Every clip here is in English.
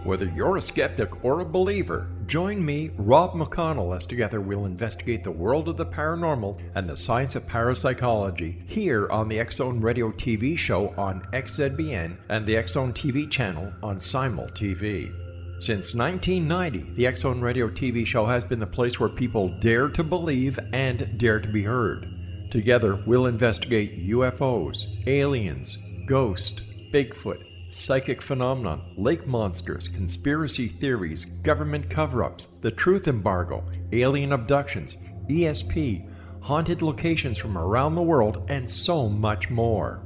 Whether you're a skeptic or a believer, join me, Rob McConnell, as together we'll investigate the world of the paranormal and the science of parapsychology here on the X-Zone Radio TV show on XZBN and the X-Zone TV channel on Simul TV. Since 1990, the X-Zone Radio TV show has been the place where people dare to believe and dare to be heard. Together, we'll investigate UFOs, aliens, ghosts, Bigfoot, psychic phenomenon, lake monsters, conspiracy theories, government cover-ups, the truth embargo, alien abductions, ESP, haunted locations from around the world, and so much more.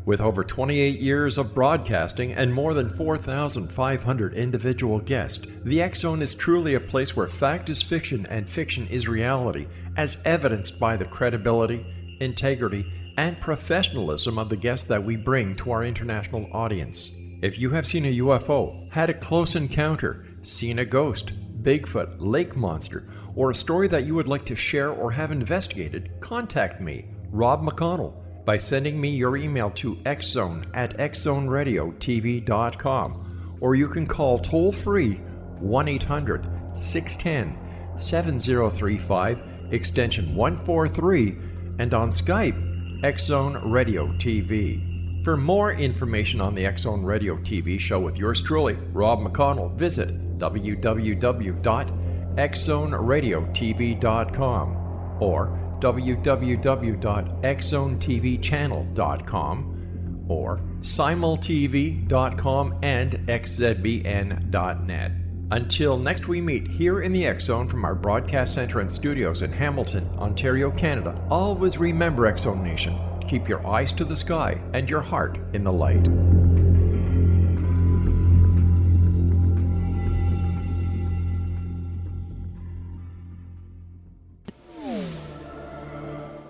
With over 28 years of broadcasting and more than 4,500 individual guests, the X-Zone is truly a place where fact is fiction and fiction is reality, as evidenced by the credibility, integrity, and professionalism of the guests that we bring to our international audience. If you have seen a UFO, had a close encounter, seen a ghost, Bigfoot, lake monster, or a story that you would like to share or have investigated, contact me, Rob McConnell, by sending me your email to xzone@xzoneradiotv.com, or you can call toll-free 1-800-610-7035, extension 143, and on Skype, X-Zone Radio TV. For more information on the X-Zone Radio TV show with yours truly, Rob McConnell, visit www.xzoneradiotv.com or www.xzonetvchannel.com or simultv.com and xzbn.net. Until next we meet here in the X-Zone from our broadcast center and studios in Hamilton, Ontario, Canada, always remember, X-Zone Nation, keep your eyes to the sky and your heart in the light.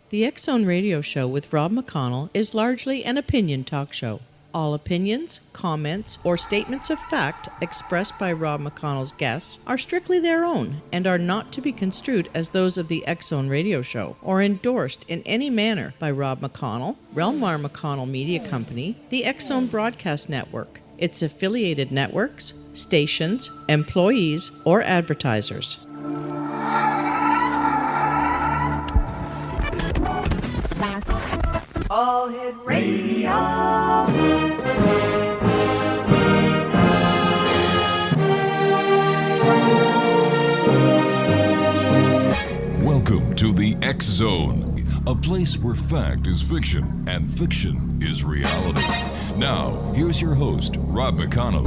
The X-Zone Radio Show with Rob McConnell is largely an opinion talk show. All opinions, comments, or statements of fact expressed by Rob McConnell's guests are strictly their own and are not to be construed as those of the X-Zone Radio Show or endorsed in any manner by Rob McConnell, Relmar McConnell Media Company, the X-Zone Broadcast Network, its affiliated networks, stations, employees, or advertisers. All Hit Radio. Welcome to the X-Zone, a place where fact is fiction and fiction is reality. Now, here's your host, Rob McConnell.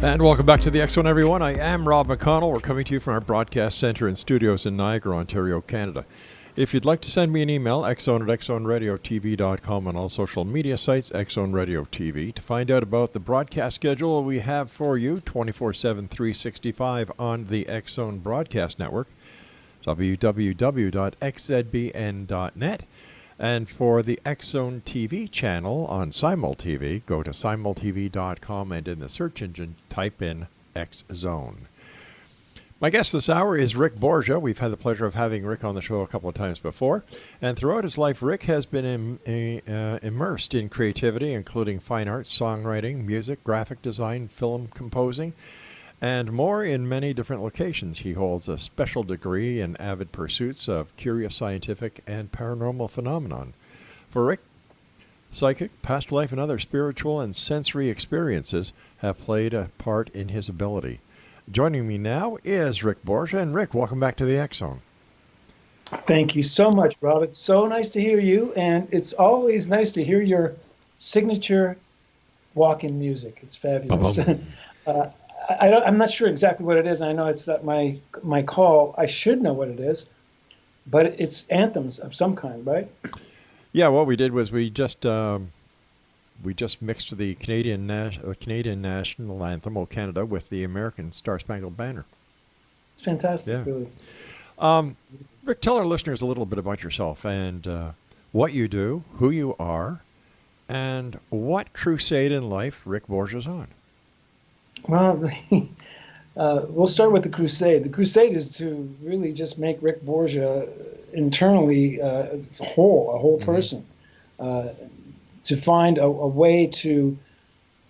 And welcome back to the X-Zone, everyone. I am Rob McConnell. We're coming to you from our broadcast center and studios in Niagara, Ontario, Canada. If you'd like to send me an email, xzone@xzoneradiotv.com, on all social media sites, X-Zone Radio TV. To find out about the broadcast schedule we have for you 24/7, 365 on the X-Zone Broadcast Network, www.xzbn.net. And for the X-Zone TV channel on Simul TV, go to simultv.com and in the search engine type in X-Zone. My guest this hour is Rick Borgia. We've had the pleasure of having Rick on the show a couple of times before. And throughout his life, Rick has been immersed in creativity, including fine arts, songwriting, music, graphic design, film composing, and more in many different locations. He holds a special degree in avid pursuits of curious scientific and paranormal phenomenon. For Rick, psychic, past life, and other spiritual and sensory experiences have played a part in his ability. Joining me now is Rick Borgia. And Rick, welcome back to the X-Zone. Thank you so much, Rob. It's so nice to hear you, and it's always nice to hear your signature walk-in music. It's fabulous. I'm not sure exactly what it is. I know it's not my call. I should know what it is, but it's anthems of some kind, right? Yeah, what we did was we just mixed the Canadian national anthem, O Canada, with the American Star Spangled Banner. It's fantastic, yeah. Really. Rick, tell our listeners a little bit about yourself and what you do, who you are, and what crusade in life Rick Borgia's on. Well, we'll start with the crusade. The crusade is to really just make Rick Borgia internally a whole person, to find a way to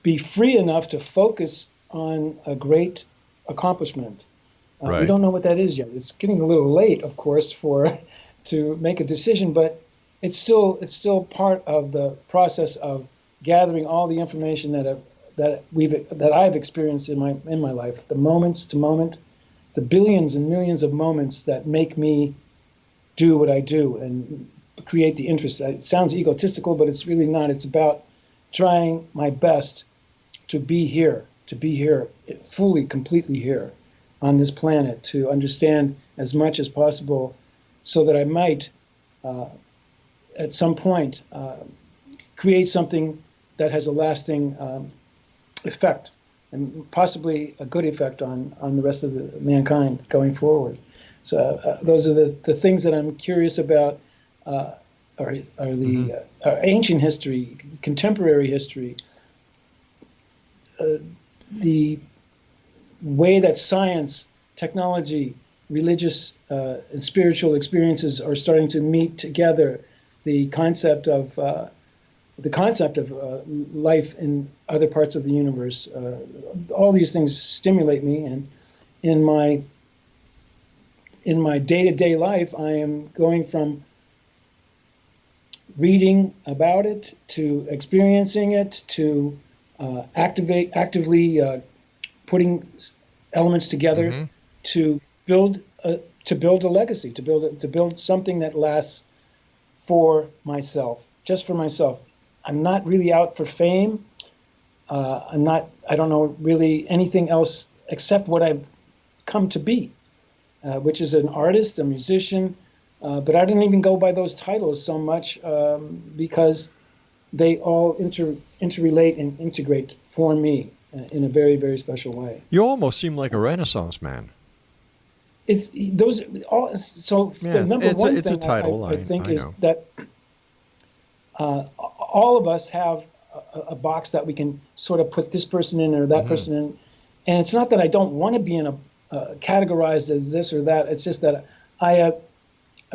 be free enough to focus on a great accomplishment. Right. We don't know what that is yet. It's getting a little late, of course, to make a decision, but it's still part of the process of gathering all the information that I've experienced in my life, the moments to moment, the billions and millions of moments that make me do what I do and create the interest. It sounds egotistical, but it's really not. It's about trying my best to be here fully, completely here on this planet, to understand as much as possible so that I might, at some point, create something that has a lasting effect, and possibly a good effect on the rest of the mankind going forward. So those are the things that I'm curious about, are the ancient history, contemporary history, the way that science, technology, religious and spiritual experiences are starting to meet together, the concept of life in other parts of the universe. All these things stimulate me, and in my day-to-day life, I am going from reading about it to experiencing it to actively putting elements together to build a legacy, to build something that lasts for myself, just for myself. I'm not really out for fame. I don't know really anything else except what I've come to be, which is an artist, a musician, but I didn't even go by those titles so much because they all interrelate and integrate for me in a very, very special way. You almost seem like a Renaissance man. It's those all. So Yeah, the number one it's thing a title, I think I is know. that all of us have a box that we can sort of put this person in or that person in, and it's not that I don't want to be in a categorized as this or that. It's just that I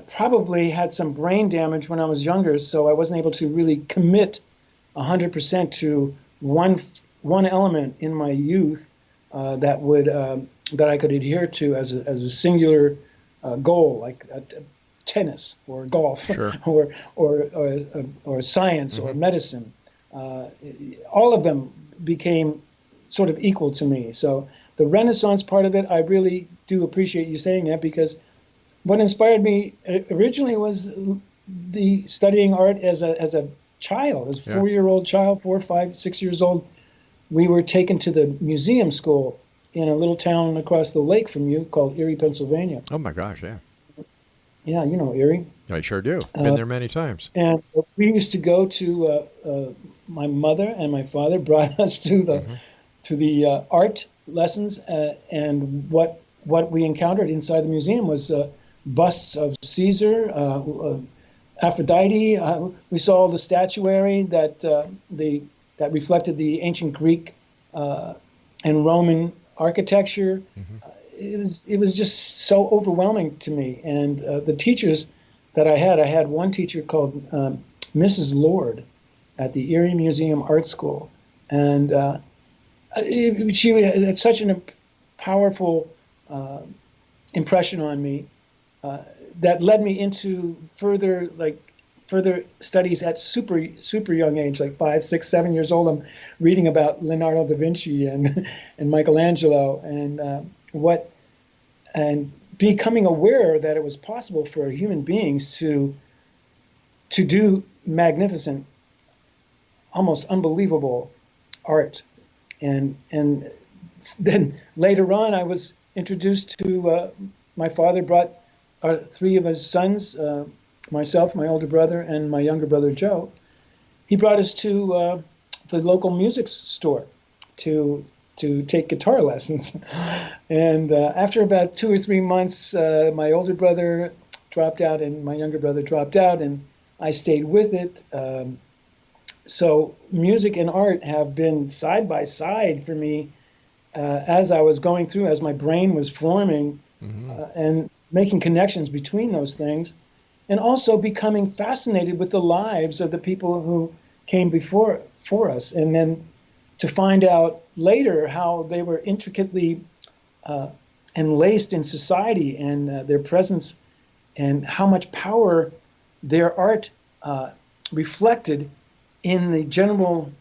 probably had some brain damage when I was younger, so I wasn't able to really commit 100% to one element in my youth that I could adhere to as a singular goal, like tennis or golf, Sure. or science or medicine. All of them became sort of equal to me. So the Renaissance part of it, I really do appreciate you saying that, because what inspired me originally was the studying art as a child, as a 4-year-old child, 4, 5, 6 years old. We were taken to the museum school in a little town across the lake from you called Erie, Pennsylvania. Oh my gosh, yeah. Yeah, you know Erie. I sure do. Been there many times. And we used to go to, my mother and my father brought us to the art lessons, and what we encountered inside the museum was busts of Caesar, Aphrodite. We saw the statuary that reflected the ancient Greek and Roman architecture. It was just so overwhelming to me. And the teachers that I had one teacher called Mrs. Lord at the Erie Museum Art School, and she had such a powerful impression on me that led me into further studies at super young age, like 5, 6, 7 years old. I'm reading about Leonardo da Vinci and Michelangelo and becoming aware that it was possible for human beings to do magnificent, almost unbelievable art. And then later on, I was introduced to my father brought 3 of his sons, myself, my older brother, and my younger brother Joe. He brought us to the local music store to to take guitar lessons. And after about 2 or 3 months, my older brother dropped out and my younger brother dropped out, and I stayed with it. So music and art have been side by side for me as I was going through, as my brain was forming, and making connections between those things, and also becoming fascinated with the lives of the people who came before us, and then to find out later how they were intricately enlaced in society and their presence, and how much power their art reflected in the general,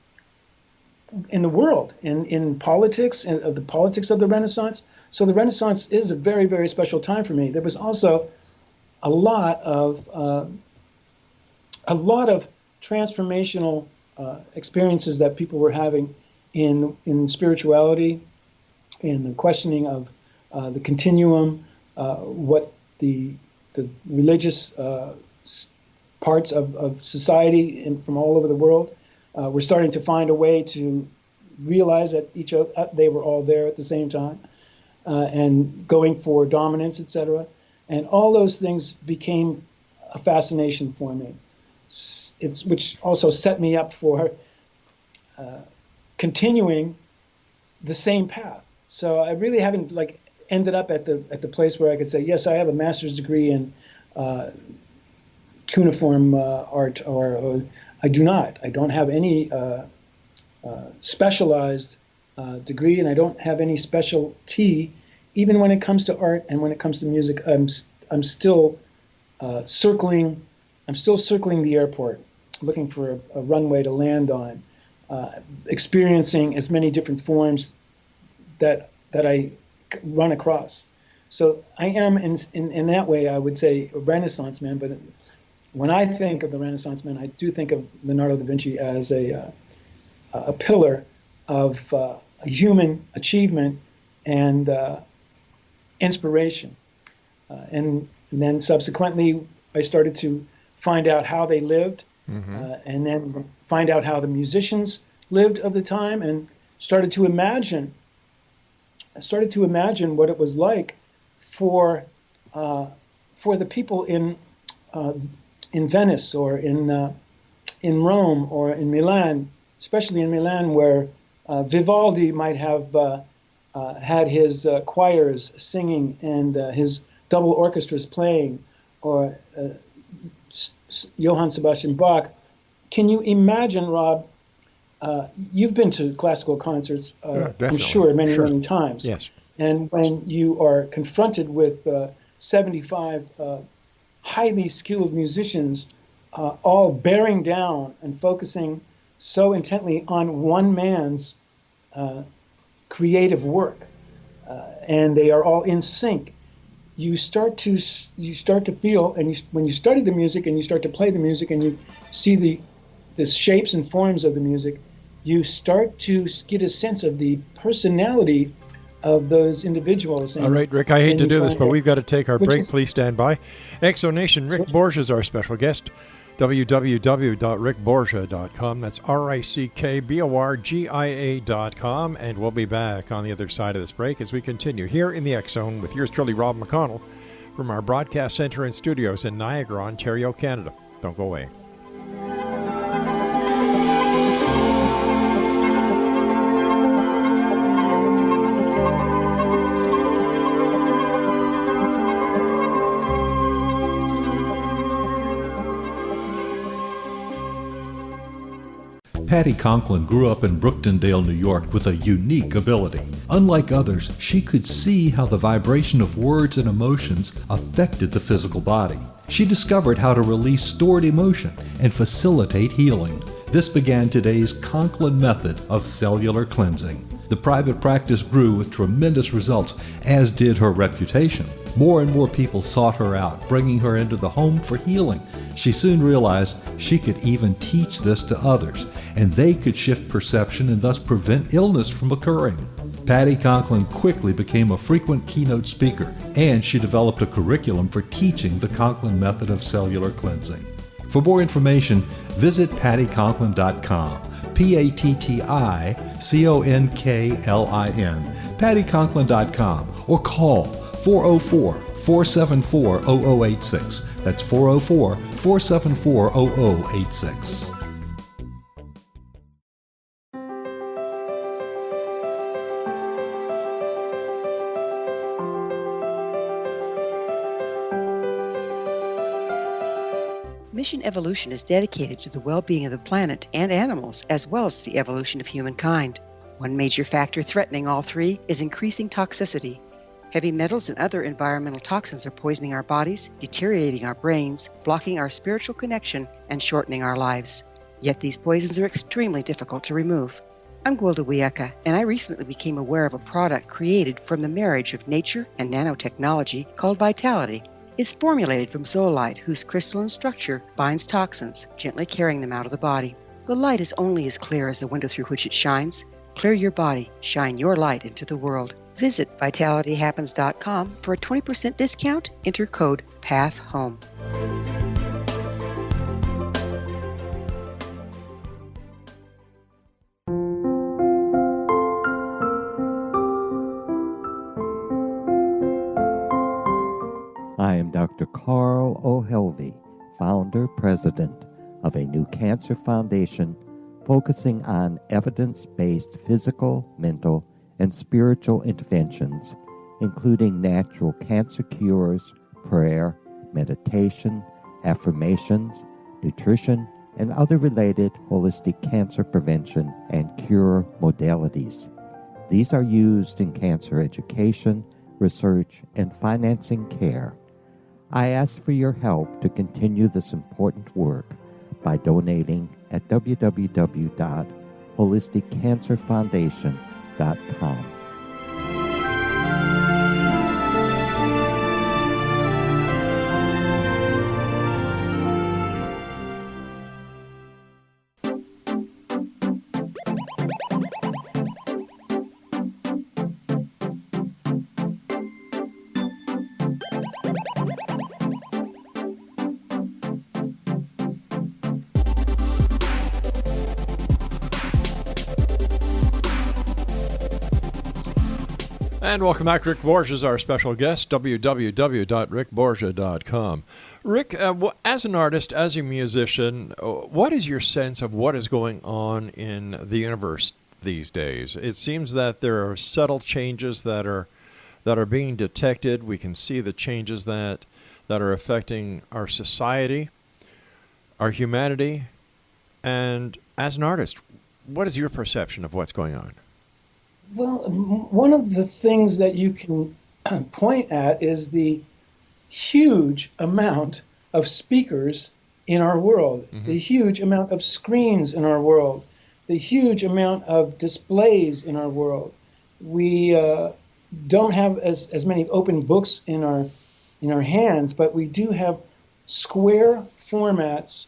in the world, in politics, and the politics of the Renaissance. So the Renaissance is a very, very special time for me. There was also a lot of transformational experiences that people were having in spirituality, in the questioning of the continuum, what the religious parts of society from all over the world were starting to find a way to realize that they were all there at the same time, and going for dominance, etc. And all those things became a fascination for me. Which also set me up for continuing the same path. So I really haven't ended up at the place where I could say, yes, I have a master's degree in cuneiform art, or I do not. I don't have any specialized degree, and I don't have any specialty. Even when it comes to art and when it comes to music, I'm still circling. I'm still circling the airport, looking for a runway to land on, experiencing as many different forms that I run across. So I am, in that way, I would say, a Renaissance man. But when I think of the Renaissance man, I do think of Leonardo da Vinci as a pillar of human achievement and inspiration. And then subsequently, I started to find out how they lived, and then find out how the musicians lived of the time, and started to imagine what it was like for the people in Venice, or in Rome, or in Milan, especially in Milan, where Vivaldi might have had his choirs singing and his double orchestras playing, or Johann Sebastian Bach. Can you imagine, Rob? You've been to classical concerts, I'm sure, many times. Yes. And when you are confronted with 75 highly skilled musicians, all bearing down and focusing so intently on one man's creative work, and they are all in sync, you start to feel, and when you study the music and you start to play the music and you see the shapes and forms of the music, you start to get a sense of the personality of those individuals. All right, Rick, I hate to do this, but we've got to take our break. Please stand by. Exonation, Rick Borgia is our special guest. www.rickborgia.com. That's RickBorgia.com. And we'll be back on the other side of this break as we continue here in the X Zone with yours truly, Rob McConnell, from our broadcast center and studios in Niagara, Ontario, Canada. Don't go away. Patty Conklin grew up in Brooktondale, New York, with a unique ability. Unlike others, she could see how the vibration of words and emotions affected the physical body. She discovered how to release stored emotion and facilitate healing. This began today's Conklin method of cellular cleansing. The private practice grew with tremendous results, as did her reputation. More and more people sought her out, bringing her into the home for healing. She soon realized she could even teach this to others, and they could shift perception and thus prevent illness from occurring. Patty Conklin quickly became a frequent keynote speaker, and she developed a curriculum for teaching the Conklin method of cellular cleansing. For more information, visit pattyconklin.com. PattiConklin, PattiConklin.com, or call 404-474-0086. That's 404-474-0086. Mission Evolution is dedicated to the well-being of the planet and animals, as well as the evolution of humankind. One major factor threatening all three is increasing toxicity. Heavy metals and other environmental toxins are poisoning our bodies, deteriorating our brains, blocking our spiritual connection, and shortening our lives. Yet these poisons are extremely difficult to remove. I'm Gwilda Wiyaka, and I recently became aware of a product created from the marriage of nature and nanotechnology called Vitality. It's formulated from zoolite, whose crystalline structure binds toxins, gently carrying them out of the body. The light is only as clear as the window through which it shines. Clear your body, shine your light into the world. Visit vitalityhappens.com for a 20% discount. Enter code PATHHOME. I am Dr. Carl O'Helvey, founder, president of a new cancer foundation focusing on evidence-based physical, mental, and spiritual interventions, including natural cancer cures, prayer, meditation, affirmations, nutrition, and other related holistic cancer prevention and cure modalities. These are used in cancer education, research, and financing care. I ask for your help to continue this important work by donating at www.holisticcancerfoundation.com. And welcome back. Rick Borgia is our special guest, www.rickborgia.com. Rick, as an artist, as a musician, what is your sense of what is going on in the universe these days? It seems that there are subtle changes that are being detected. We can see the changes that are affecting our society, our humanity. And as an artist, what is your perception of what's going on? Well, one of the things that you can point at is the huge amount of speakers in our world, the huge amount of screens in our world, the huge amount of displays in our world. We don't have as many open books in our hands, but we do have square formats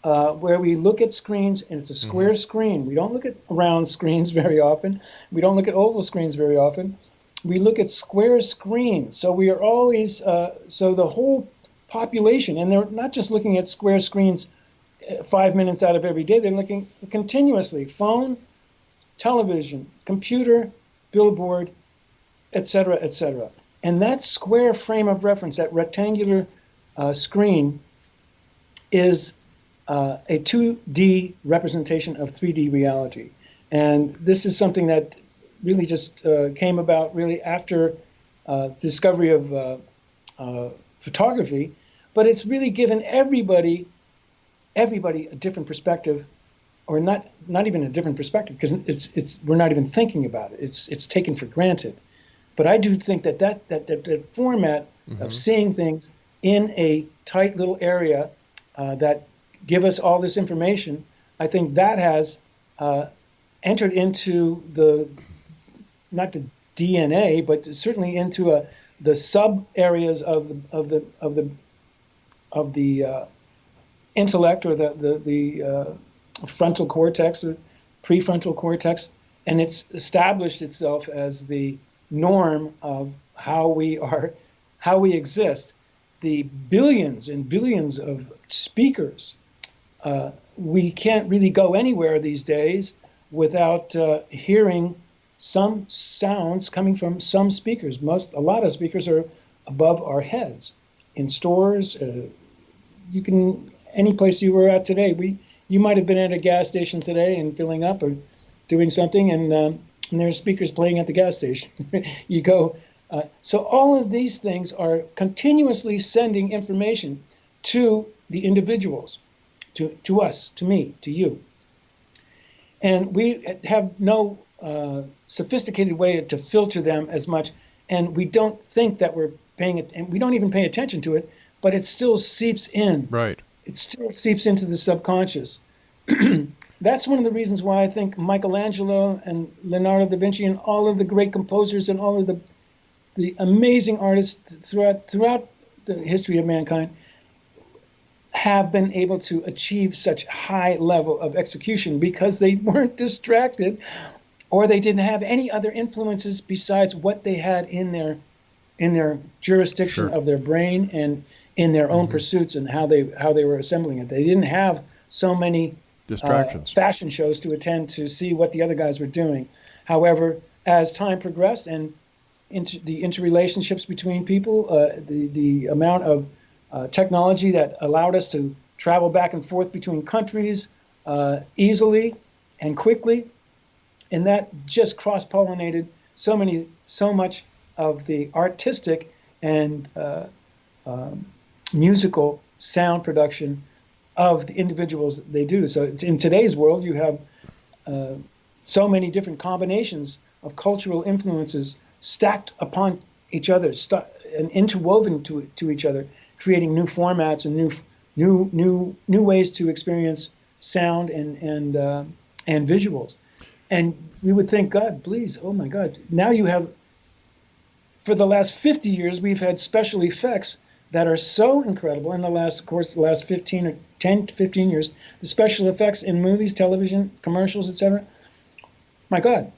where we look at screens, and it's a square screen. We don't look at round screens very often. We don't look at oval screens very often. We look at square screens. So we are always, so the whole population, and they're not just looking at square screens 5 minutes out of every day, they're looking continuously. Phone, television, computer, billboard, et cetera, et cetera. And that square frame of reference, that rectangular screen, is a 2D representation of 3D reality. And this is something that really just came about really after the discovery of photography, but it's really given everybody a different perspective, or not even a different perspective, because we're not even thinking about it. It's taken for granted. But I do think that format of seeing things in a tight little area that give us all this information, I think that has entered into not the DNA, but certainly into the sub areas of the intellect, or the frontal cortex or prefrontal cortex, and it's established itself as the norm of how we exist. The billions and billions of speakers we can't really go anywhere these days without hearing some sounds coming from some speakers. A lot of speakers are above our heads in stores. You can, any place you were at today, you might have been at a gas station today and filling up or doing something, and there's speakers playing at the gas station. You go. So all of these things are continuously sending information to the individuals, to us, to me, to you. And we have no sophisticated way to filter them as much, and we don't think that we're paying it, and we don't even pay attention to it, but it still seeps in. Right. It still seeps into the subconscious. That's one of the reasons why I think Michelangelo and Leonardo da Vinci and all of the great composers and all of the amazing artists throughout the history of mankind have been able to achieve such high level of execution because they weren't distracted, or they didn't have any other influences besides what they had in their jurisdiction of their brain and in their own pursuits and how they were assembling it. They didn't have so many distractions, fashion shows to attend to see what the other guys were doing. However, as time progressed and the interrelationships between people, the amount of technology that allowed us to travel back and forth between countries easily and quickly, and that just cross-pollinated so much of the artistic and musical sound production of the individuals that they do. So in today's world, you have so many different combinations of cultural influences stacked upon each other and interwoven to each other, creating new formats and new ways to experience sound and visuals. And we would think, God, please, oh my God. Now you have, for the last 50 years, we've had special effects that are so incredible in the last 15 or 10 to 15 years, the special effects in movies, television, commercials, etc. My God.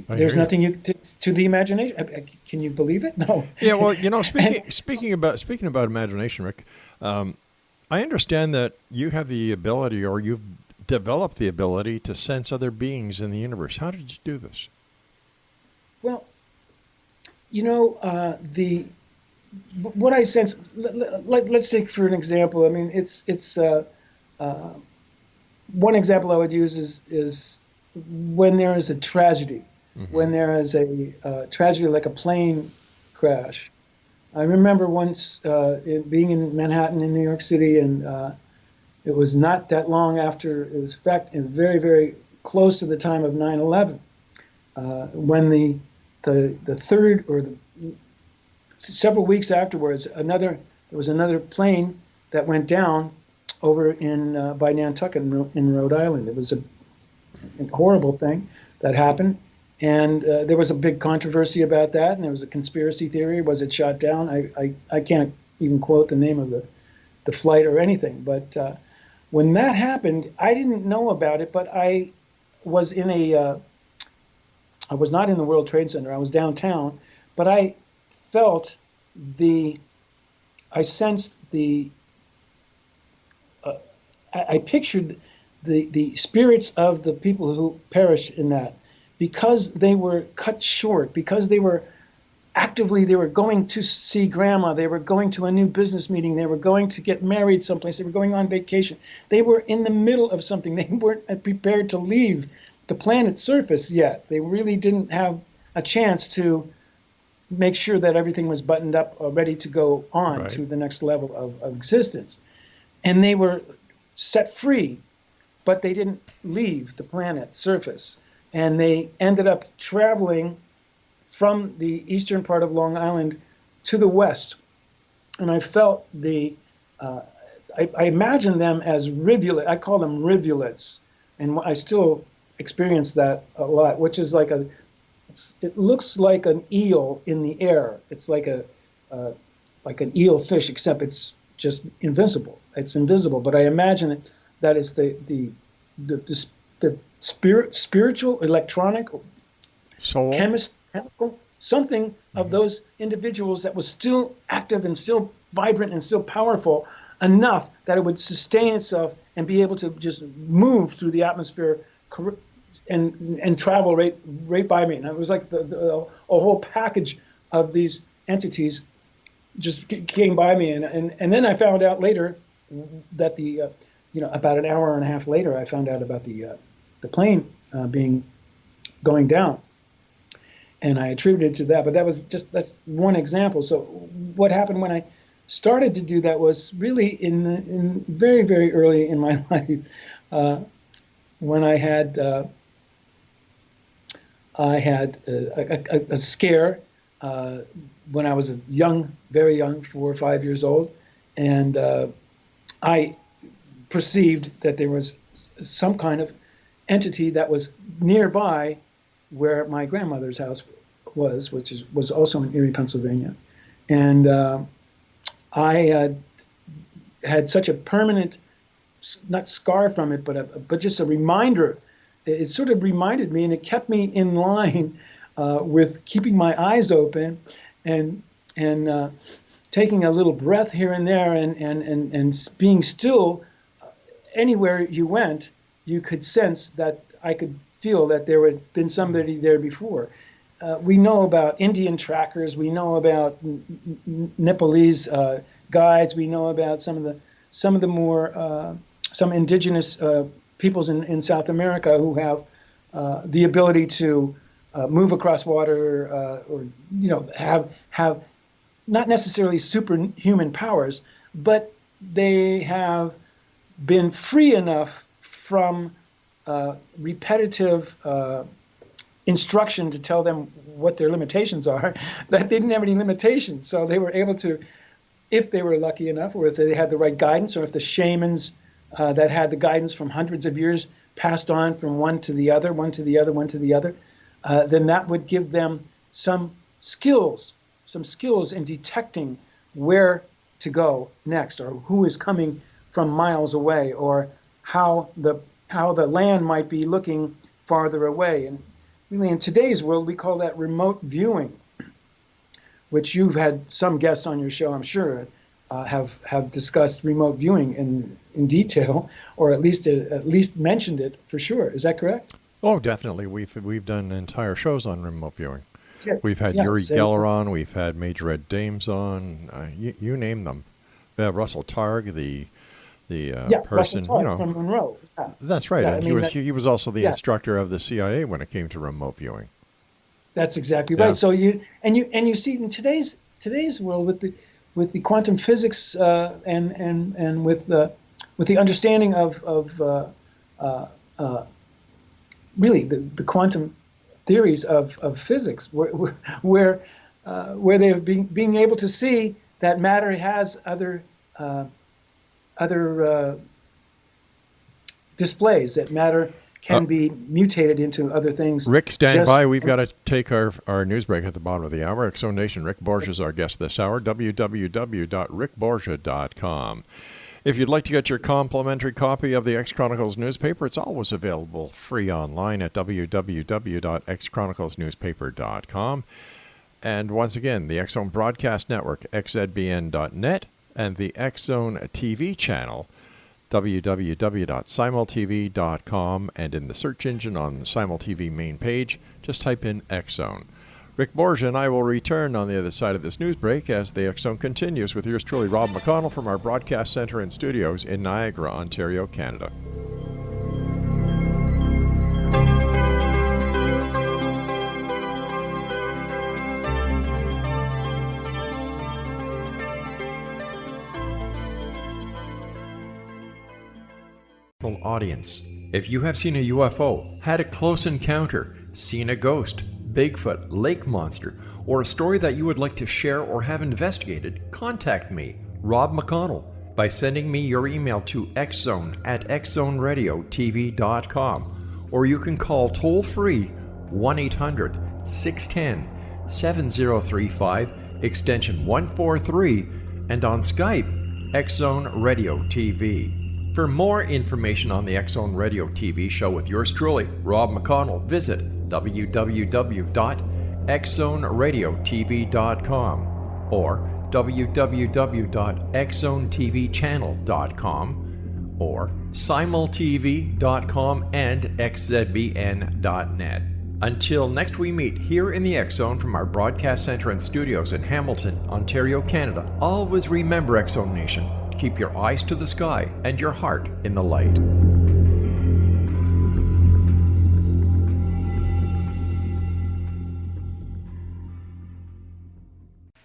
There's nothing to the imagination. Can you believe it? No. Yeah, well, speaking about imagination, Rick, I understand that you have the ability, or you've developed the ability, to sense other beings in the universe. How did you do this? Well, what I sense. Let's take for an example. I mean, it's one example I would use is when there is a tragedy. When there is a tragedy like a plane crash. I remember once being in Manhattan in New York City, and it was not that long after, it was in fact very, very close to the time of 9/11, when the third or several weeks afterwards, there was another plane that went down over by Nantucket in Rhode Island. It was a horrible thing that happened. And there was a big controversy about that, and there was a conspiracy theory. Was it shot down? I can't even quote the name of the flight or anything. But when that happened, I didn't know about it, but I was I was not in the World Trade Center. I was downtown, but I felt I sensed I pictured the spirits of the people who perished in that. Because they were cut short, because they were going to see grandma, they were going to a new business meeting, they were going to get married someplace, they were going on vacation. They were in the middle of something. They weren't prepared to leave the planet's surface yet. They really didn't have a chance to make sure that everything was buttoned up or ready to go on to the next level of existence. And they were set free, but they didn't leave the planet's surface. And they ended up traveling from the eastern part of Long Island to the west. And I felt I imagine them as rivulets. I call them rivulets. And I still experience that a lot, which is like it looks like an eel in the air. It's like like an eel fish, except it's just invisible. It's invisible. But I imagine that it's the spiritual, electronic, soul, chemical, something of those individuals that was still active and still vibrant and still powerful enough that it would sustain itself and be able to just move through the atmosphere and travel right by me. And it was like a whole package of these entities just came by me. And then I found out later that about an hour and a half later, I found out about the plane going down. And I attributed it to that, but that's one example. So what happened when I started to do that was really in very, very early in my life, when I had a scare when I was very young, 4 or 5 years old, and I perceived that there was some kind of entity that was nearby where my grandmother's house was, which was also in Erie, Pennsylvania. And I had such a permanent, not scar from it, but just a reminder. It sort of reminded me, and it kept me in line with keeping my eyes open and taking a little breath here and there and being still. Anywhere you went, you could sense that I could feel that there had been somebody there before. We know about Indian trackers. We know about Nepalese guides. We know about some of the more some indigenous peoples in South America who have the ability to move across water or have not necessarily superhuman powers, but they have been free enough from repetitive instruction to tell them what their limitations are, that they didn't have any limitations. So they were able to, if they were lucky enough, or if they had the right guidance, or if the shamans that had the guidance from hundreds of years passed on from one to the other, then that would give them some skills in detecting where to go next, or who is coming from miles away, or how the land might be looking farther away. And really, in today's world, we call that remote viewing, which you've had some guests on your show, I'm sure, have discussed remote viewing in detail, or at least mentioned it for sure. Is that correct? Oh, definitely. We've done entire shows on remote viewing. Yeah. We've had Yuri Geller on. We've had Major Ed Dames on. You name them. Russell Targ, the person, Russell Targ from Monroe. Yeah. That's right. Yeah, and he was also the instructor of the CIA when it came to remote viewing. That's exactly right. So you see in today's world with the quantum physics and with the understanding of really the quantum theories of physics, where they've being able to see that matter has other displays, that matter can be mutated into other things. Rick, stand by. We've got to take our news break at the bottom of the hour. X Zone Nation, Rick Borgia is our guest this hour, www.rickborgia.com. If you'd like to get your complimentary copy of the X Chronicles newspaper, it's always available free online at www.xchroniclesnewspaper.com. And once again, the X Zone Broadcast Network, xzbn.net, and the X Zone TV channel, www.simultv.com, and in the search engine on the SimulTV main page, just type in X Zone. Rick Borgia and I will return on the other side of this news break as the X Zone continues with yours truly, Rob McConnell, from our broadcast center and studios in Niagara, Ontario, Canada. Audience. If you have seen a UFO, had a close encounter, seen a ghost, Bigfoot, lake monster, or a story that you would like to share or have investigated, contact me, Rob McConnell, by sending me your email to xzone@xzoneradiotv.com, or you can call toll-free 1-800-610-7035, extension 143, and on Skype, X Zone Radio TV. For more information on the X Zone Radio TV show with yours truly, Rob McConnell, visit www.xzoneradiotv.com or www.xzonetvchannel.com, or simultv.com and xzbn.net. Until next we meet here in the X Zone from our broadcast center and studios in Hamilton, Ontario, Canada, always remember, X Zone Nation, keep your eyes to the sky and your heart in the light.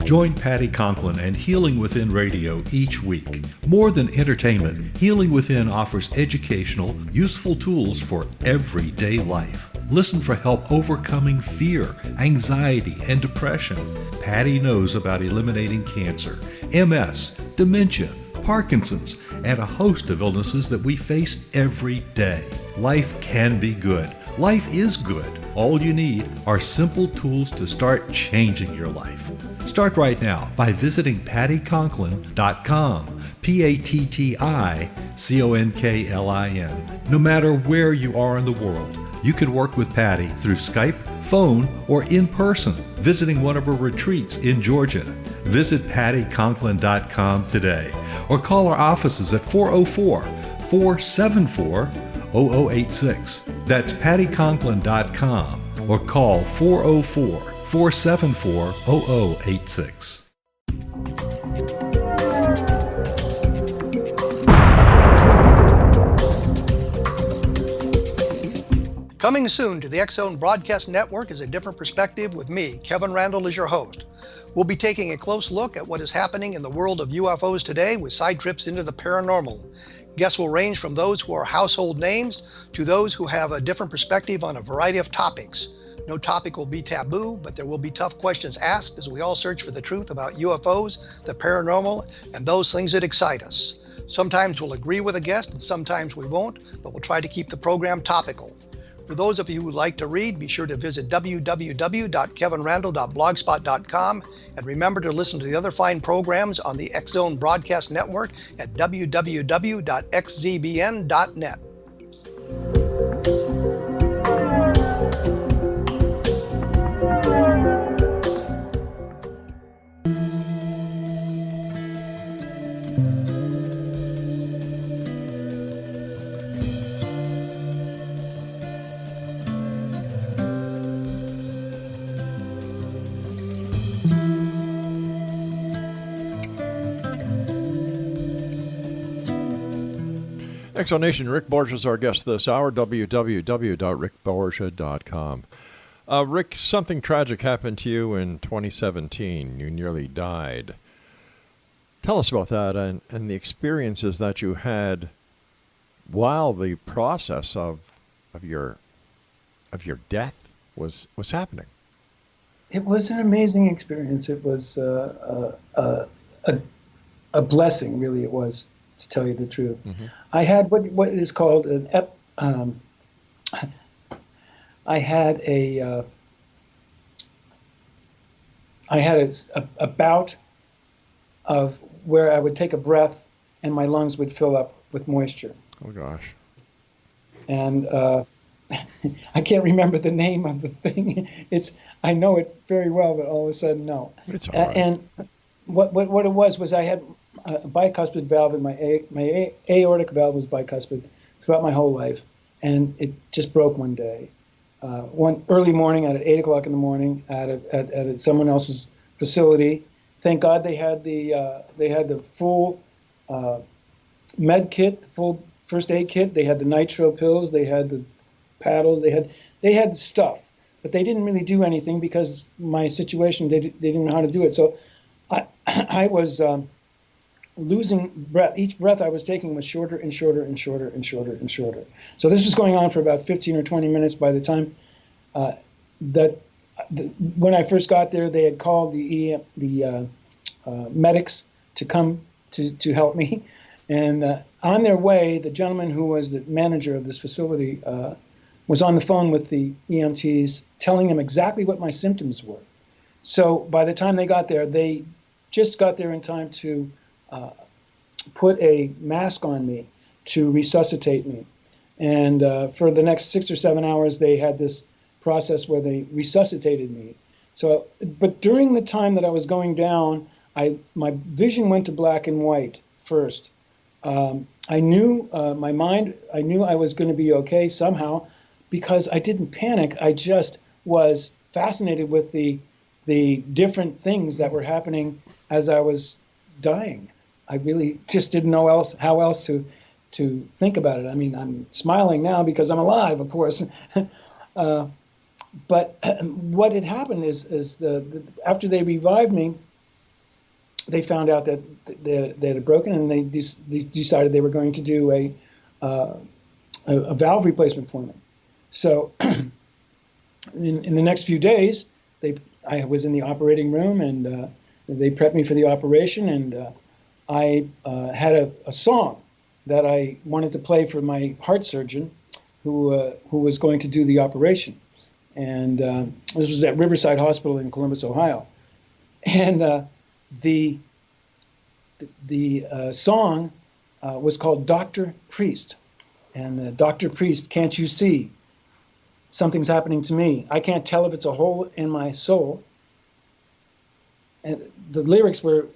Join Patty Conklin and Healing Within Radio each week. More than entertainment, Healing Within offers educational, useful tools for everyday life. Listen for help overcoming fear, anxiety, and depression. Patty knows about eliminating cancer, MS, dementia, Parkinson's, and a host of illnesses that we face every day. Life can be good. Life is good. All you need are simple tools to start changing your life. Start right now by visiting pattyconklin.com, PATTICONKLIN. No matter where you are in the world, you can work with Patty through Skype, phone, or in person, visiting one of her retreats in Georgia. Visit pattyconklin.com today, or call our offices at 404-474-0086. That's pattyconklin.com, or call 404-474-0086. Coming soon to the X Zone Broadcast Network is A Different Perspective with me, Kevin Randall, as your host. We'll be taking a close look at what is happening in the world of UFOs today with side trips into the paranormal. Guests will range from those who are household names to those who have a different perspective on a variety of topics. No topic will be taboo, but there will be tough questions asked as we all search for the truth about UFOs, the paranormal, and those things that excite us. Sometimes we'll agree with a guest and sometimes we won't, but we'll try to keep the program topical. For those of you who would like to read, be sure to visit www.kevinrandall.blogspot.com, and remember to listen to the other fine programs on the X Zone Broadcast Network at www.xzbn.net. Exonation, Rick Borgia is our guest this hour, www.rickborgia.com. Rick, something tragic happened to you in 2017. You nearly died. Tell us about that and the experiences that you had while the process of your death was happening. It was an amazing experience. It was a blessing, really. It was, to tell you the truth. Mm-hmm. I had what is called I had a bout of where I would take a breath and my lungs would fill up with moisture. Oh gosh. And I can't remember the name of the thing. I know it very well, but all of a sudden, no. It's all right. And what it was I had a bicuspid valve in my aortic valve was bicuspid throughout my whole life, and it just broke one day. One early morning at 8 o'clock in the morning at someone else's facility. Thank God they had the full med kit, the full first aid kit. They had the nitro pills. They had the paddles. They had the stuff, but they didn't really do anything because my situation they didn't know how to do it. So I was losing breath. Each breath I was taking was shorter and shorter and shorter and shorter and shorter. So this was going on for about 15 or 20 minutes. By the time when I first got there, they had called the medics to come to help me. And on their way, the gentleman who was the manager of this facility was on the phone with the EMTs, telling them exactly what my symptoms were. So by the time they got there, they just got there in time to put a mask on me to resuscitate me. And for the next 6 or 7 hours, they had this process where they resuscitated me. So, but during the time that I was going down, my vision went to black and white first. I knew my mind. I knew I was going to be okay somehow, because I didn't panic. I just was fascinated with the different things that were happening as I was dying. I really just didn't know how else to think about it. I mean, I'm smiling now because I'm alive, of course. But what had happened is after they revived me, they found out that they had broken, and they decided they were going to do a valve replacement for me. So in the next few days, I was in the operating room, and they prepped me for the operation, and I had a song that I wanted to play for my heart surgeon, who was going to do the operation. And this was at Riverside Hospital in Columbus, Ohio. And the song was called Dr. Priest. And Dr. Priest, can't you see? Something's happening to me. I can't tell if it's a hole in my soul. And the lyrics were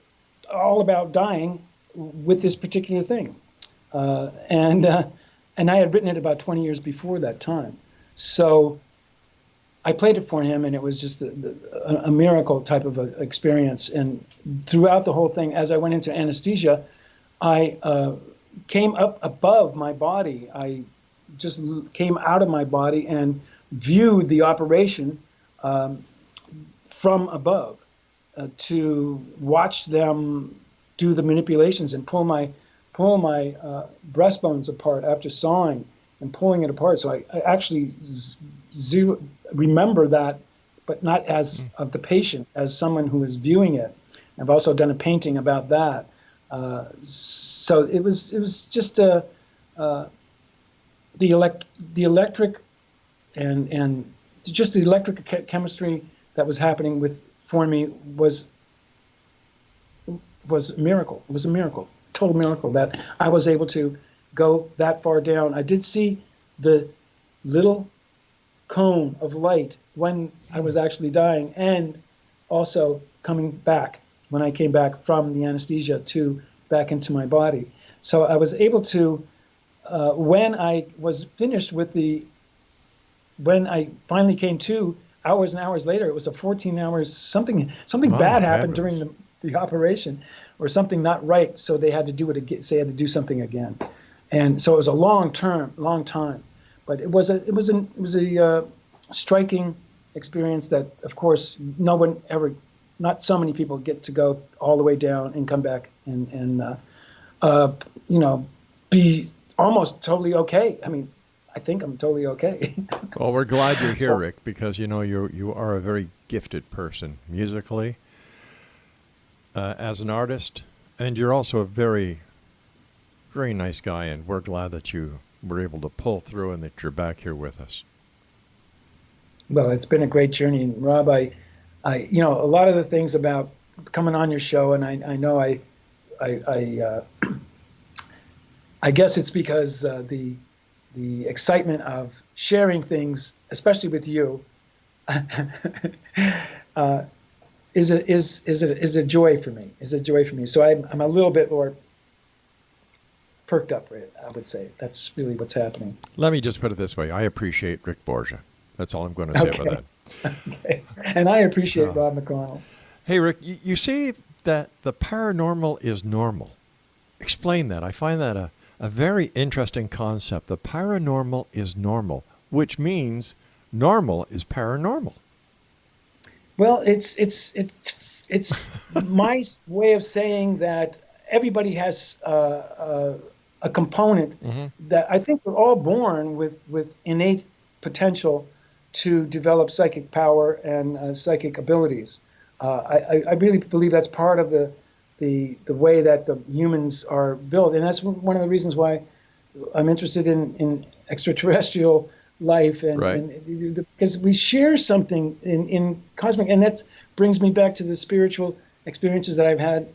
all about dying with this particular thing. And I had written it about 20 years before that time. So I played it for him, and it was just a miracle type of experience. And throughout the whole thing, as I went into anesthesia, I came up above my body. I just came out of my body and viewed the operation from above to watch them do the manipulations and pull my breastbones apart after sawing and pulling it apart. So I actually remember that, but not as the patient, as someone who is viewing it. I've also done a painting about that. So it was just the electric and just the electric chemistry that was happening for me was a miracle. It was a miracle, total miracle, that I was able to go that far down. I did see the little cone of light when I was actually dying, and also coming back when I came back from the anesthesia back into my body. So I was able to, when I was finished when I finally came to, hours and hours later, it was a 14 hours, something bad happened during the operation, or something not right, so they had to do it again. They had to do something again, and so it was a long time. But it was a striking experience that, of course, not so many people get to go all the way down and come back and be almost totally okay. I mean, I think I'm totally okay. Well, we're glad you're here, Rick, because you are a very gifted person musically, as an artist, and you're also a very, very nice guy, and we're glad that you were able to pull through and that you're back here with us. Well, it's been a great journey, and Rob, I a lot of the things about coming on your show, and I know I guess it's because the excitement of sharing things, especially with you, is a joy for me. Is a joy for me. So I'm a little bit more perked up, I would say. That's really what's happening. Let me just put it this way. I appreciate Rick Borgia. That's all I'm going to say about that. Okay. And I appreciate Rob McConnell. Hey, Rick, you say that the paranormal is normal. Explain that. I find that a very interesting concept. The paranormal is normal, which means normal is paranormal. Well, it's my way of saying that everybody has a component that I think we're all born with innate potential to develop psychic power and psychic abilities. I really believe that's part of the way that the humans are built, and that's one of the reasons why I'm interested in extraterrestrial life, and because we share something in cosmic, and that brings me back to the spiritual experiences that I've had,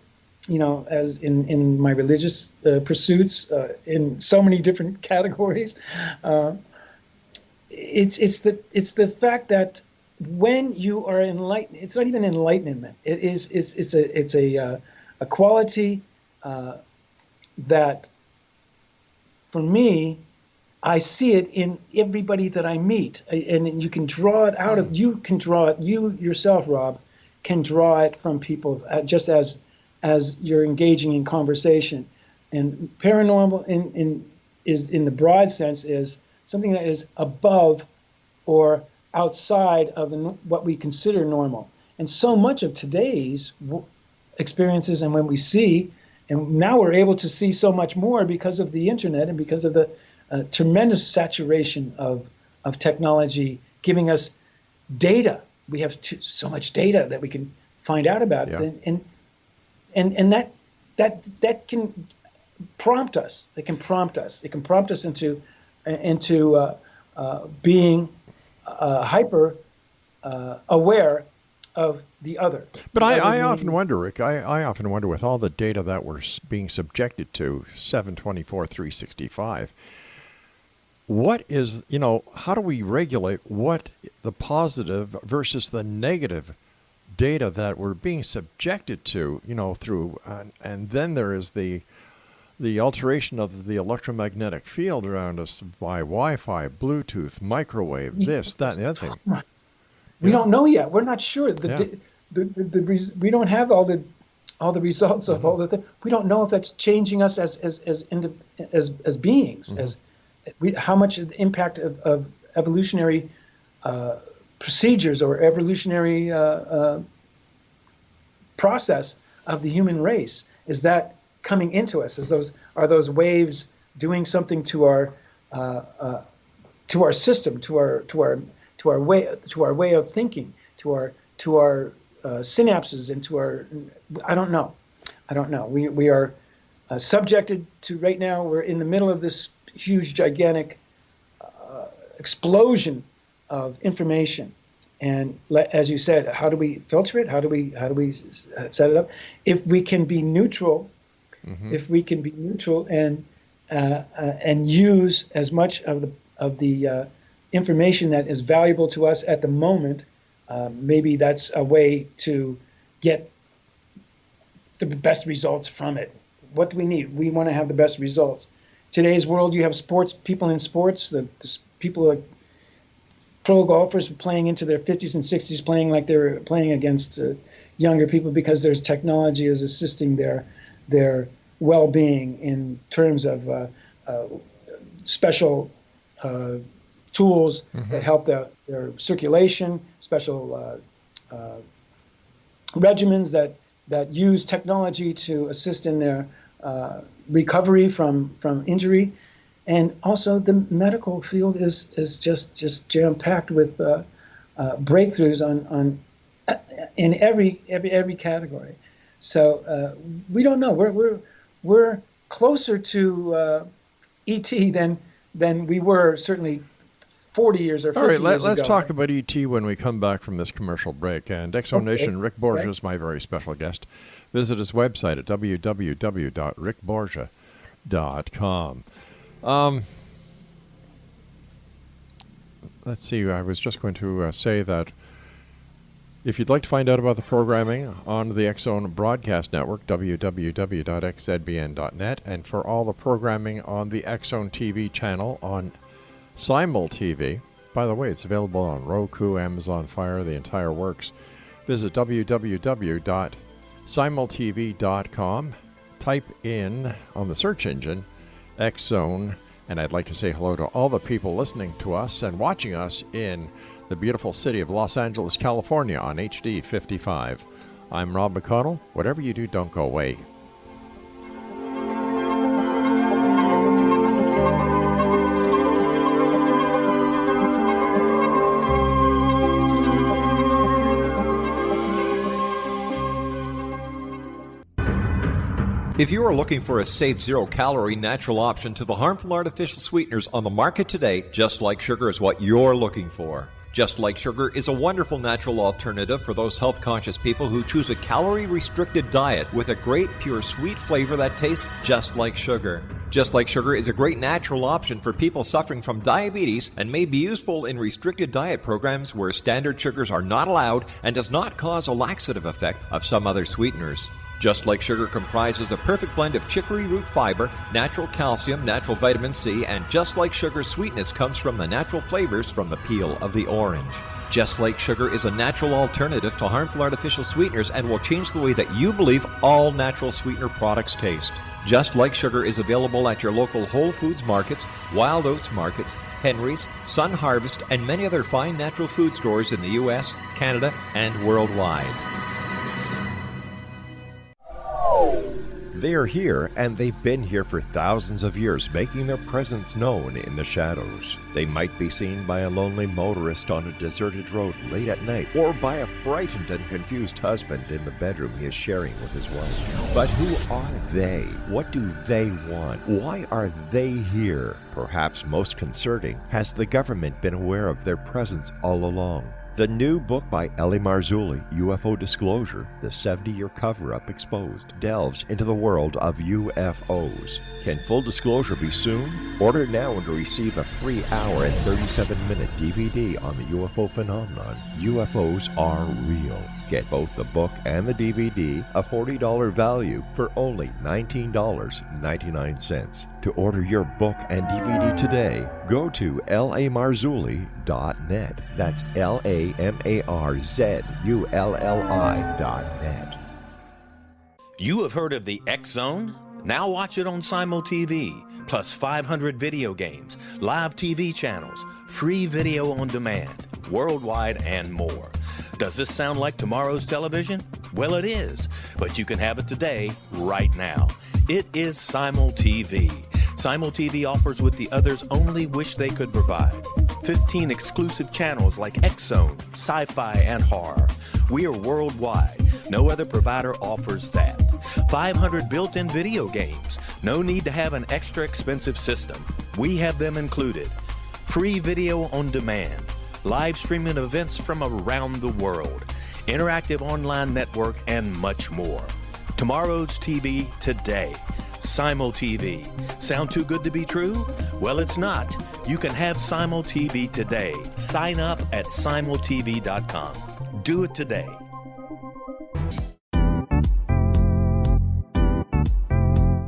as in my religious pursuits, in so many different categories. It's the fact that when you are enlightened, it's not even enlightenment. It's a quality that, for me, I see it in everybody that I meet, and you can draw it out of. You can draw it. You yourself, Rob, can draw it from people just as you're engaging in conversation. And paranormal, in the broad sense, is something that is above or outside of what we consider normal. And so much of today's experiences, and when we see, and now we're able to see so much more because of the internet and because of the tremendous saturation of technology giving us data. We have so much data that we can find out about, and that can prompt us. It can prompt us. It can prompt us into being hyper aware of the other. But I often wonder, Rick, I often wonder, with all the data that we're being subjected to, 7/24/365, what is, how do we regulate what the positive versus the negative data that we're being subjected to, through, and then there is the alteration of the electromagnetic field around us by Wi-Fi, Bluetooth, microwave, this, that, and the other thing. We don't know yet. We're not sure. We don't have all the results of all the things. We don't know if that's changing us as beings, how much the impact of evolutionary procedures or evolutionary process of the human race is that coming into us. Are those waves doing something to our system, to our way of thinking, to our synapses, and to our, I don't know. We are subjected to, right now, we're in the middle of this huge, gigantic explosion of information. And as you said, how do we filter it? How do we set it up? If we can be neutral, and use as much of the information that is valuable to us at the moment, maybe that's a way to get the best results from it. What do we need? We want to have the best results. Today's world, you have people in sports, the people like pro golfers playing into their 50s and 60s, playing like they're playing against younger people because there's technology is assisting their well-being in terms of special tools that help their circulation, special regimens that use technology to assist in their recovery from injury. And also the medical field is just jam-packed with breakthroughs on in every category. So we don't know. We're closer to ET than we were certainly 40 years or 50 years ago. All right, let's talk about ET when we come back from this commercial break. And Exo Nation, Rick Borgia is my very special guest. Visit his website at www.rickborgia.com. Let's see, I was just going to say that if you'd like to find out about the programming on the X-Zone Broadcast Network, www.xzbn.net, and for all the programming on the X-Zone TV channel on Simul TV, by the way, it's available on Roku, Amazon Fire, the entire works. Visit www.simultv.com, type in on the search engine X-Zone, and I'd like to say hello to all the people listening to us and watching us in the beautiful city of Los Angeles, California on HD 55. I'm Rob McConnell. Whatever you do, don't go away. If you are looking for a safe, zero-calorie natural option to the harmful artificial sweeteners on the market today, Just Like Sugar is what you're looking for. Just Like Sugar is a wonderful natural alternative for those health-conscious people who choose a calorie-restricted diet with a great, pure, sweet flavor that tastes just like sugar. Just Like Sugar is a great natural option for people suffering from diabetes and may be useful in restricted diet programs where standard sugars are not allowed and does not cause a laxative effect of some other sweeteners. Just Like Sugar comprises a perfect blend of chicory root fiber, natural calcium, natural vitamin C, and Just Like Sugar's sweetness comes from the natural flavors from the peel of the orange. Just Like Sugar is a natural alternative to harmful artificial sweeteners and will change the way that you believe all natural sweetener products taste. Just Like Sugar is available at your local Whole Foods markets, Wild Oats markets, Henry's, Sun Harvest, and many other fine natural food stores in the U.S., Canada, and worldwide. They are here, and they've been here for thousands of years, making their presence known in the shadows. They might be seen by a lonely motorist on a deserted road late at night, or by a frightened and confused husband in the bedroom he is sharing with his wife. But who are they? What do they want? Why are they here? Perhaps most concerning, has the government been aware of their presence all along? The new book by Ellie Marzulli, UFO Disclosure, the 70-year cover-up exposed, delves into the world of UFOs. Can full disclosure be soon? Order now and receive a free hour and 37-minute DVD on the UFO phenomenon. UFOs are real. Get both the book and the DVD, a $40 value, for only $19.99. To order your book and DVD today, go to lamarzulli.net. That's LAMARZULLI.net. You have heard of the X Zone? Now watch it on Simul TV, plus 500 video games, live TV channels, free video on demand, worldwide, and more. Does this sound like tomorrow's television? Well, it is, but you can have it today, right now. It is Simul TV. Simul TV offers what the others only wish they could provide. 15 exclusive channels like X Zone, sci-fi, and horror. We are worldwide. No other provider offers that. 500 built-in video games. No need to have an extra expensive system. We have them included. Free video on demand. Live streaming events from around the world, interactive online network, and much more. Tomorrow's TV today. Simul TV. Sound too good to be true? Well, it's not. You can have Simul TV today. Sign up at simultv.com. Do it today.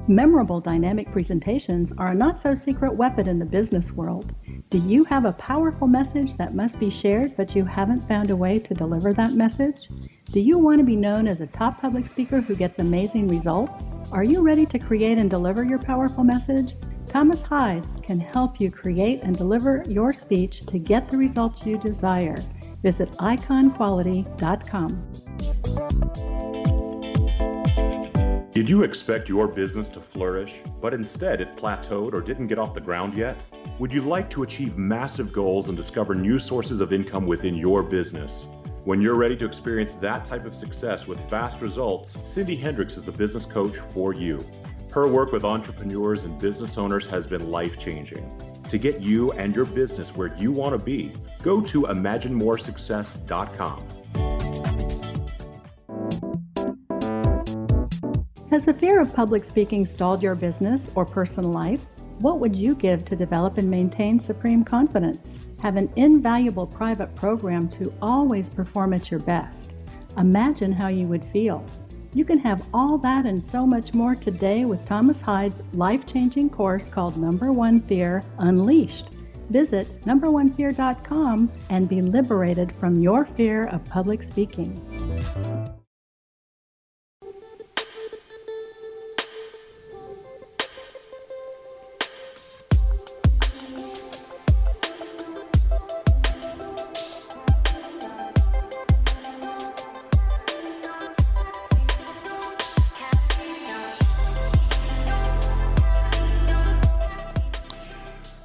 Memorable dynamic presentations are a not-so-secret weapon in the business world. Do you have a powerful message that must be shared, but you haven't found a way to deliver that message? Do you want to be known as a top public speaker who gets amazing results? Are you ready to create and deliver your powerful message? Thomas Hides can help you create and deliver your speech to get the results you desire. Visit iconquality.com. Did you expect your business to flourish, but instead it plateaued or didn't get off the ground yet? Would you like to achieve massive goals and discover new sources of income within your business? When you're ready to experience that type of success with fast results, Cindy Hendricks is the business coach for you. Her work with entrepreneurs and business owners has been life-changing. To get you and your business where you want to be, go to imaginemoresuccess.com. Has the fear of public speaking stalled your business or personal life? What would you give to develop and maintain supreme confidence? Have an invaluable private program to always perform at your best. Imagine how you would feel. You can have all that and so much more today with Thomas Hides' life-changing course called Number One Fear Unleashed. Visit numberonefear.com and be liberated from your fear of public speaking.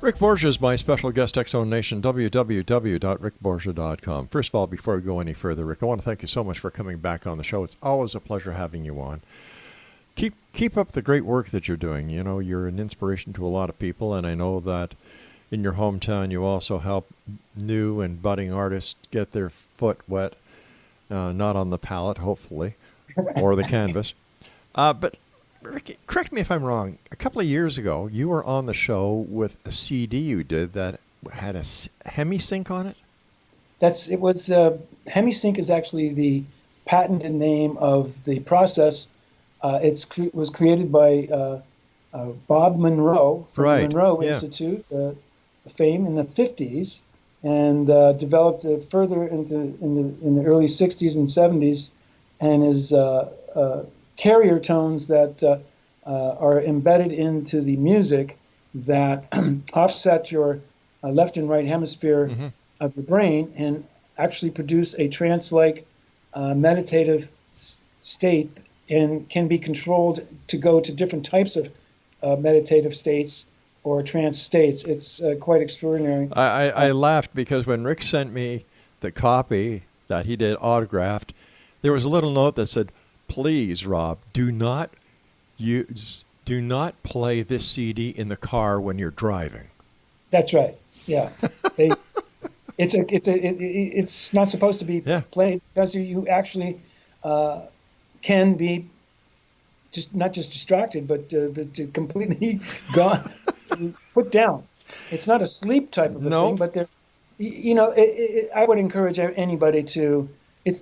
Rick Borgia is my special guest, X-Zone Nation, www.rickborgia.com. First of all, before we go any further, Rick, I want to thank you so much for coming back on the show. It's always a pleasure having you on. Keep up the great work that you're doing. You know, you're an inspiration to a lot of people, and I know that in your hometown, you also help new and budding artists get their foot wet, not on the palette, hopefully, or the canvas. But Ricky, correct me if I'm wrong. A couple of years ago, you were on the show with a CD you did that had a hemisync on it. Hemisync is actually the patented name of the process. It was created by Bob Monroe from the Monroe Institute, fame in the 50s, and developed it further in the early 60s and 70s, and is carrier tones that are embedded into the music that offset your left and right hemisphere of your brain and actually produce a trance-like meditative state, and can be controlled to go to different types of meditative states or trance states. It's quite extraordinary. I laughed because when Rick sent me the copy that he did autographed, there was a little note that said, "Please, Rob, do not play this CD in the car when you're driving." That's right. Yeah, it's not supposed to be played because you actually can be not just distracted, but completely gone, put down. It's not a sleep type of a thing, but there, I would encourage anybody to. It's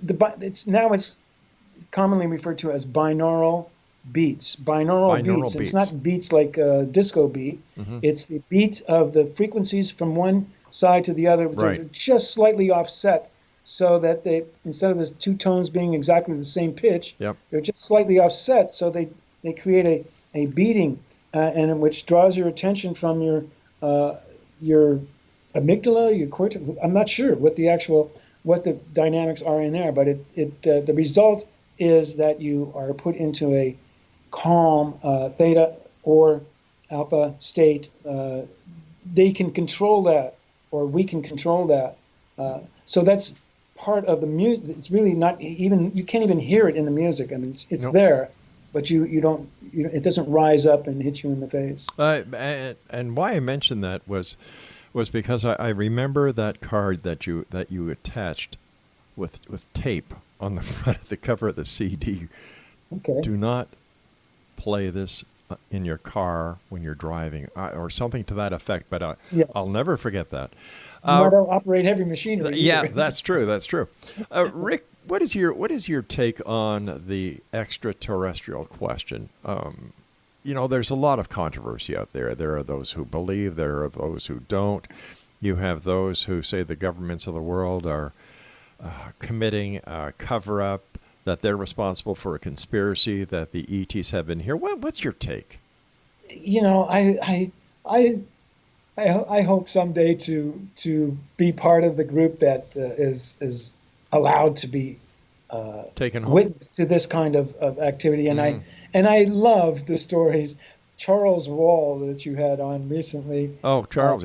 commonly referred to as binaural beats. Binaural beats. It's not beats like a disco beat. It's the beat of the frequencies from one side to the other, they're just slightly offset, so that they, instead of the two tones being exactly the same pitch, they're just slightly offset, so they create a beating, and which draws your attention from your amygdala, your cortex. I'm not sure what the dynamics are in there, but the result is that you are put into a calm theta or alpha state. They can control that, or we can control that. So that's part of the music. It's really not even, you can't even hear it in the music. I mean, it's there, but you don't, it doesn't rise up and hit you in the face. And why I mentioned that was because I remember that card that you attached with tape on the front of the cover of the CD. Okay. Do not play this in your car when you're driving, or something to that effect. But yes. I'll never forget that. You don't operate heavy machinery. Yeah, that's true. That's true. Rick, what is your take on the extraterrestrial question? There's a lot of controversy out there. There are those who believe. There are those who don't. You have those who say the governments of the world are committing a cover-up, that they're responsible for a conspiracy, that the ETs have been here. What's your take? I hope someday to be part of the group that is allowed to be taken witness to this kind of activity. And I love the stories. Charles Wall that you had on recently. Oh, Charles,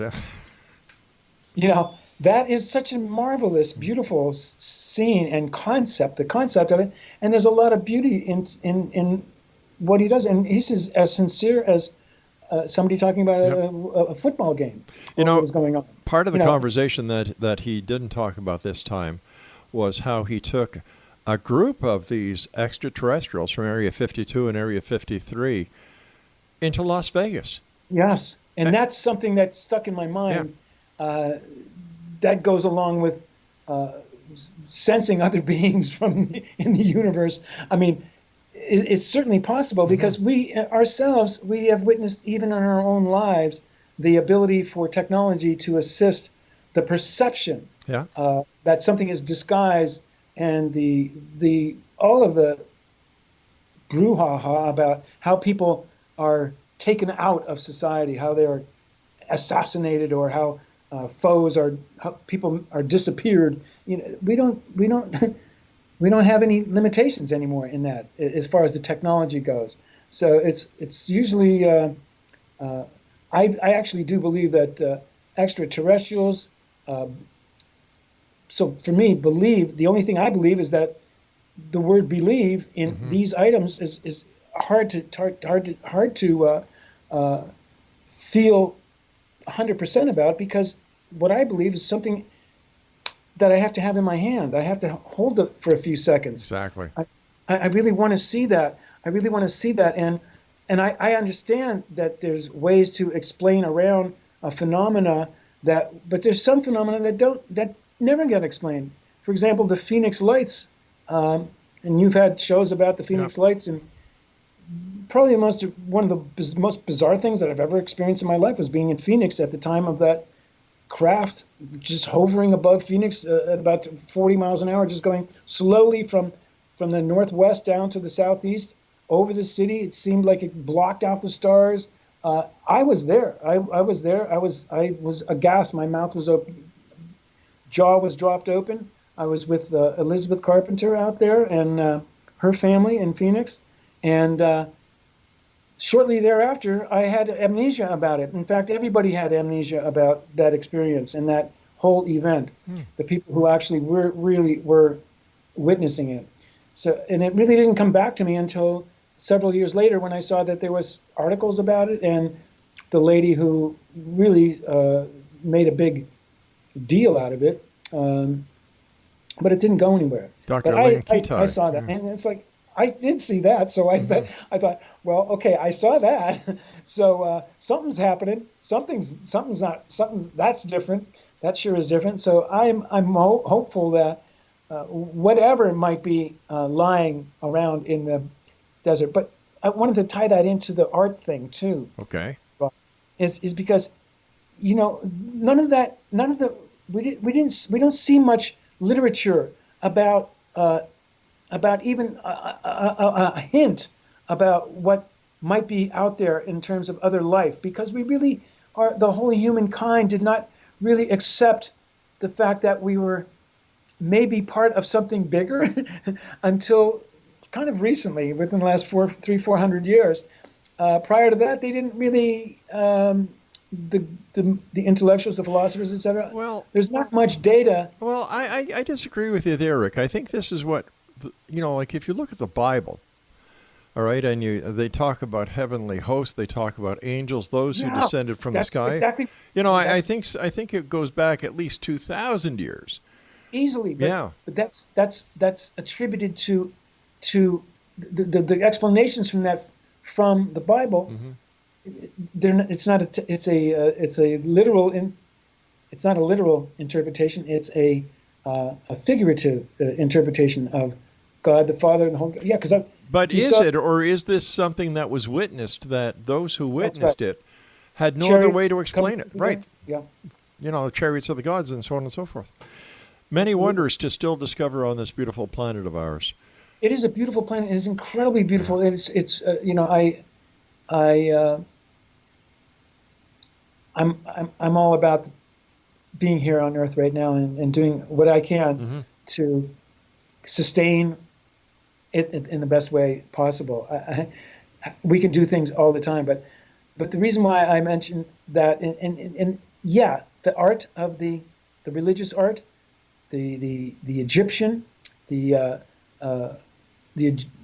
yeah. That is such a marvelous, beautiful scene and concept, the concept of it. And there's a lot of beauty in what he does. And he's as sincere as somebody talking about a football game. What was going on. Part of the conversation that he didn't talk about this time was how he took a group of these extraterrestrials from Area 52 and Area 53 into Las Vegas. Yes. And that's something that stuck in my mind. Yeah. That goes along with sensing other beings in the universe. I mean, it's certainly possible because we ourselves, we have witnessed even in our own lives the ability for technology to assist the perception that something is disguised, and all of the brouhaha about how people are taken out of society, how they are assassinated, or how people are disappeared. We don't have any limitations anymore in that, as far as the technology goes. So it's usually I actually do believe that extraterrestrials. So for me, the only thing I believe is that the word believe in these items is hard to feel 100% about, because what I believe is something that I have to have in my hand. I have to hold it for a few seconds. Exactly. I really want to see that. I really want to see that. And I understand that there's ways to explain around a phenomena but there's some phenomena that never get explained. For example, the Phoenix Lights, and you've had shows about the Phoenix Lights, and probably one of the most bizarre things that I've ever experienced in my life was being in Phoenix at the time of that craft just hovering above Phoenix at about 40 miles an hour, just going slowly from the northwest down to the southeast over the city. It seemed like it blocked out the stars. I was there. I was there. I was aghast. My mouth was open, jaw was dropped open. I was with Elizabeth Carpenter out there and her family in Phoenix, and shortly thereafter, I had amnesia about it. In fact, everybody had amnesia about that experience and that whole event. The people who actually were witnessing it. So, and it really didn't come back to me until several years later when I saw that there was articles about it, and the lady who really made a big deal out of it, but it didn't go anywhere. Dr. But I saw that, and it's like, I did see that, so I thought, well, okay, I saw that, so something's happening. Something's that's different. That sure is different. So I'm hopeful that whatever might be lying around in the desert, but I wanted to tie that into the art thing too. Okay. Is because, we don't see much literature about even a hint about what might be out there in terms of other life, because we really the whole humankind did not really accept the fact that we were maybe part of something bigger until kind of recently, within the last 400 years. Prior to that, they didn't really, the intellectuals, the philosophers, etc. Well, there's not much data. Well, I disagree with you there, Rick. I think this is what, like if you look at the Bible, all right, and they talk about heavenly hosts, they talk about angels, those who descended from the sky. Exactly. I think it goes back at least 2,000 years. Easily, but that's attributed to the explanations from the Bible. Mm-hmm. It's not a literal interpretation. It's a figurative interpretation of God the Father and the whole. Yeah, because But or is this something that was witnessed, that those who witnessed it had no other way to explain it? Right. Yeah. The chariots of the gods and so on and so forth. Many wonders to still discover on this beautiful planet of ours. It is a beautiful planet. It is incredibly beautiful. I'm all about being here on Earth right now and doing what I can to sustain it in the best way possible. We can do things all the time, but the reason why I mentioned that, and the art of the religious art, the Egyptian, the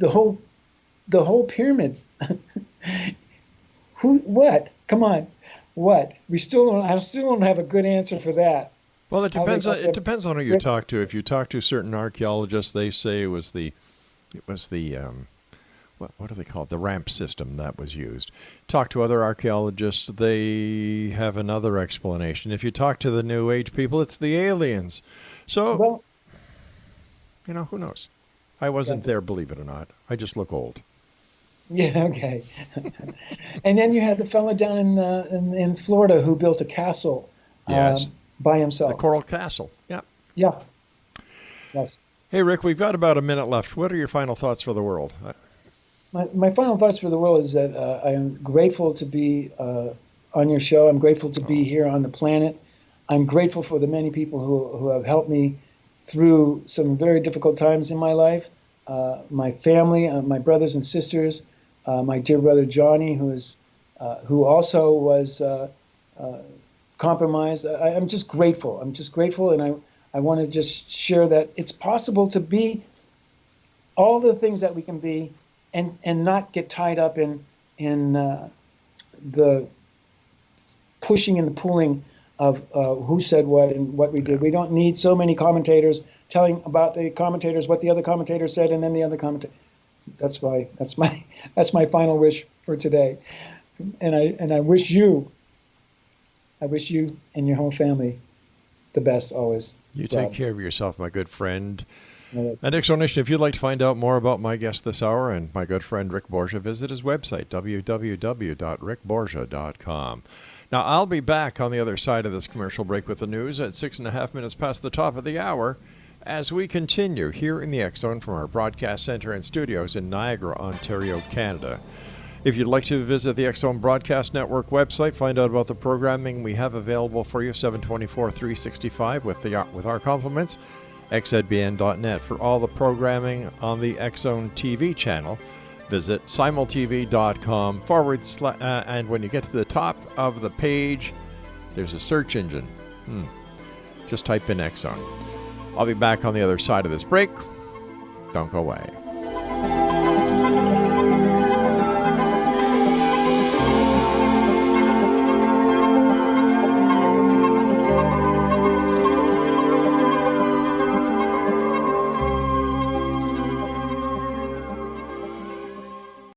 whole pyramid. What? Come on. What? I still don't have a good answer for that. Well, it depends on who you talk to. If you talk to certain archaeologists, they say it was the what do they call it? The ramp system that was used. Talk to other archaeologists, they have another explanation. If you talk to the New Age people, it's the aliens. So, who knows? I wasn't there, believe it or not. I just look old. Yeah, okay. And then you had the fellow down in Florida who built a castle by himself. The Coral Castle, yeah. Yeah, yes. Hey, Rick, we've got about a minute left. What are your final thoughts for the world? My final thoughts for the world is that I am grateful to be on your show. I'm grateful to be here on the planet. I'm grateful for the many people who have helped me through some very difficult times in my life. My family, my brothers and sisters, my dear brother Johnny, who also was compromised. I'm just grateful. And I want to just share that it's possible to be all the things that we can be, and not get tied up in the pushing and the pulling of who said what and what we did. We don't need so many commentators telling about the commentators what the other commentator said and then the other commentator. That's my final wish for today. And I wish you and your whole family the best always. You take care of yourself, my good friend. And X Zone Nation, if you'd like to find out more about my guest this hour and my good friend Rick Borgia, visit his website, www.rickborgia.com. Now, I'll be back on the other side of this commercial break with the news at 6.5 minutes past the top of the hour as we continue here in the X Zone from our broadcast center and studios in Niagara, Ontario, Canada. If you'd like to visit the X Zone Broadcast Network website, find out about the programming we have available for you, 7/24/365 with our compliments, xzbn.net. For all the programming on the X Zone TV channel, visit simultv.com and when you get to the top of the page, there's a search engine. Just type in X Zone. I'll be back on the other side of this break. Don't go away.